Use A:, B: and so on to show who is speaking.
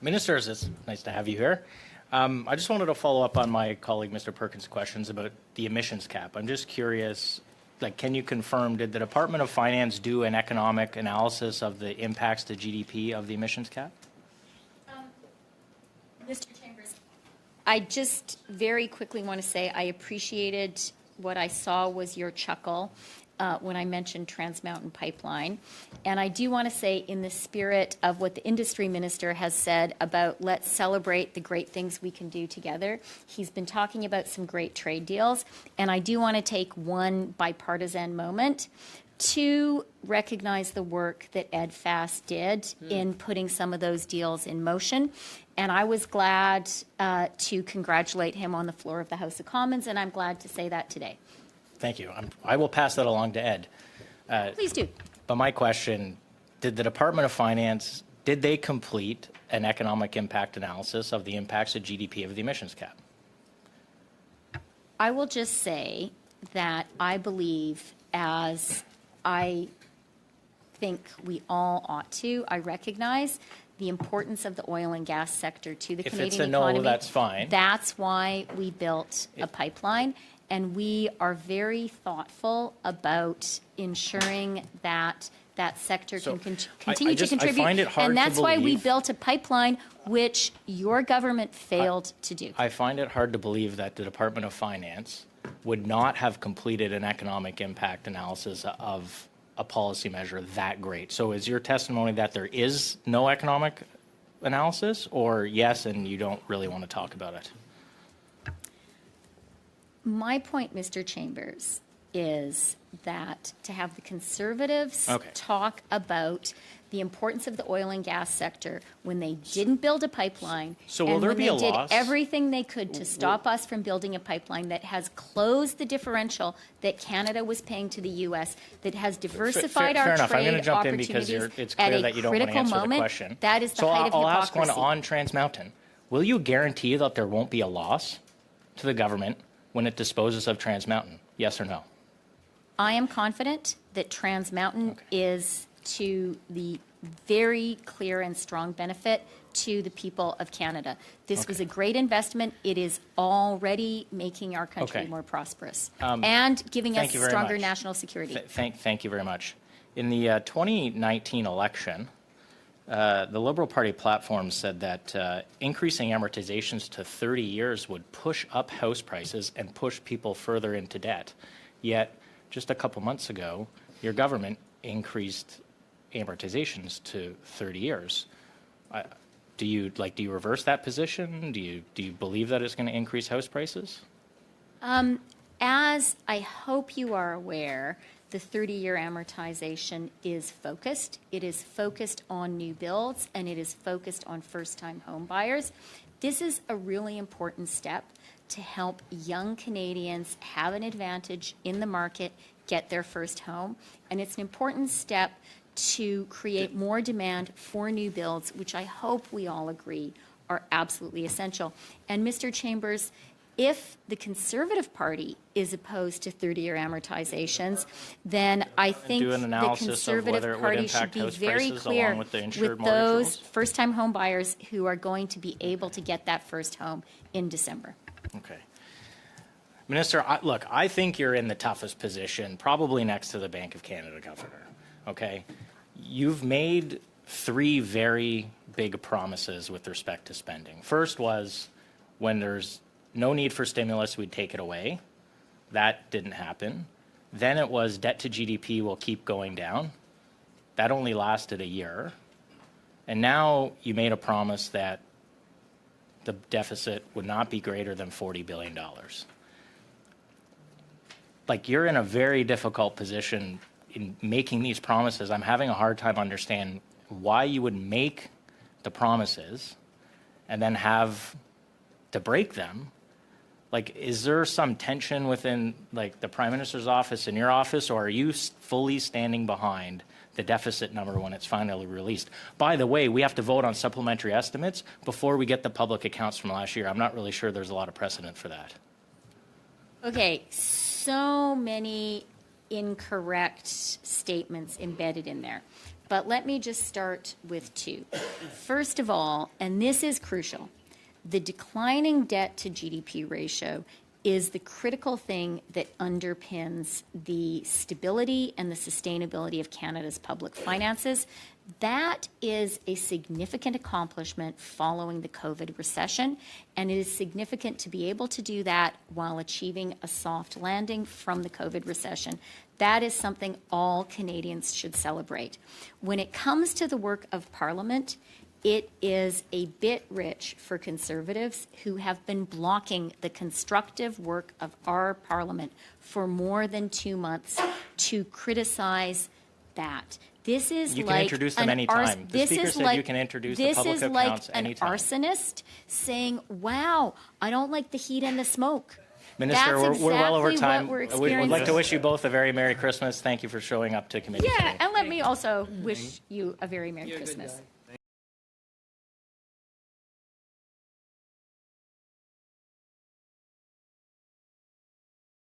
A: Ministers, it's nice to have you here. I just wanted to follow up on my colleague, Mr. Perkins' questions about the emissions cap. I'm just curious, can you confirm, did the Department of Finance do an economic analysis of the impacts to GDP of the emissions cap?
B: Mr. Chambers, I just very quickly want to say I appreciated what I saw was your chuckle when I mentioned Trans Mountain Pipeline. And I do want to say, in the spirit of what the industry minister has said about let's celebrate the great things we can do together, he's been talking about some great trade deals. And I do want to take one bipartisan moment to recognize the work that Ed Fast did in putting some of those deals in motion. And I was glad to congratulate him on the floor of the House of Commons, and I'm glad to say that today.
A: Thank you. I will pass that along to Ed.
B: Please do.
A: But my question, did the Department of Finance, did they complete an economic impact analysis of the impacts of GDP of the emissions cap?
B: I will just say that I believe, as I think we all ought to, I recognize the importance of the oil and gas sector to the Canadian economy.
A: If it's a no, that's fine.
B: That's why we built a pipeline. And we are very thoughtful about ensuring that that sector can continue to contribute.
A: I find it hard
B: and that's
A: to
B: why we
A: believe,
B: built a pipeline, which your government failed to do.
A: I find it hard to believe that the Department of Finance would not have completed an economic impact analysis of a policy measure that great. So is your testimony that there is no economic analysis, or yes, and you don't really want to talk about it?
B: My point, Mr. Chambers, is that to have the Conservatives talk about the importance of the oil and gas sector when they didn't build a pipeline,
A: so will there be a loss?
B: When they did everything they could to stop us from building a pipeline that has closed the differential that Canada was paying to the U.S., that has diversified our
A: enough.
B: trade
A: I'm going to jump in
B: opportunities
A: because it's clear that you don't want to answer the question.
B: That is the height of hypocrisy.
A: So I'll ask one on Trans Mountain. Will you guarantee that there won't be a loss to the government when it disposes of Trans Mountain? Yes or no?
B: I am confident that Trans Mountain is to the very clear and strong benefit to the people of Canada. This was a great investment. It is already making our country more prosperous and giving us stronger national security.
A: Thank you very much. In the 2019 election, the Liberal Party platform said that increasing amortizations to 30 years would push up house prices and push people further into debt. Yet, just a couple months ago, your government increased amortizations to 30 years. Do you reverse that position? Do you believe that it's going to increase house prices?
B: As I hope you are aware, the 30-year amortization is focused. It is focused on new builds, and it is focused on first-time home buyers. This is a really important step to help young Canadians have an advantage in the market, get their first home. And it's an important step to create more demand for new builds, which I hope we all agree are absolutely essential. And Mr. Chambers, if the Conservative Party is opposed to 30-year amortizations, then I think the Conservative Party should be very clear with those first-time home buyers who are going to be able to get that first home in December.
A: Okay. Minister, look, I think you're in the toughest position, probably next to the Bank of Canada governor, okay? You've made three very big promises with respect to spending. First was when there's no need for stimulus, we'd take it away. That didn't happen. Then it was debt to GDP will keep going down. That only lasted a year. And now you made a promise that the deficit would not be greater than $40 billion. Like, you're in a very difficult position in making these promises. I'm having a hard time understanding why you would make the promises and then have to break them. Like, is there some tension within, like, the Prime Minister's office and your office, or are you fully standing behind the deficit number when it's finally released? By the way, we have to vote on supplementary estimates before we get the public accounts from last year. I'm not really sure there's a lot of precedent for that.
B: Okay, so many incorrect statements embedded in there. but let me just start with two. First of all, and this is crucial, the declining debt to GDP ratio is the critical thing that underpins the stability and the sustainability of Canada's public finances. That is a significant accomplishment following the COVID recession, and it is significant to be able to do that while achieving a soft landing from the COVID recession. That is something all Canadians should celebrate. When it comes to the work of Parliament, it is a bit rich for Conservatives who have been blocking the constructive work of our Parliament for more than 2 months to criticize that. This is
A: You can introduce them anytime. The Speaker said you can introduce the public accounts anytime.
B: This is like an arsonist saying, wow, I don't like the heat and the smoke.
A: Minister,
B: That's
A: we're well over
B: exactly
A: time.
B: what we're
A: We'd like to
B: experiencing.
A: wish you both a very Merry Christmas. Thank you for showing up to committee
B: Yeah,
A: today.
B: and let me also wish you a very Merry Christmas.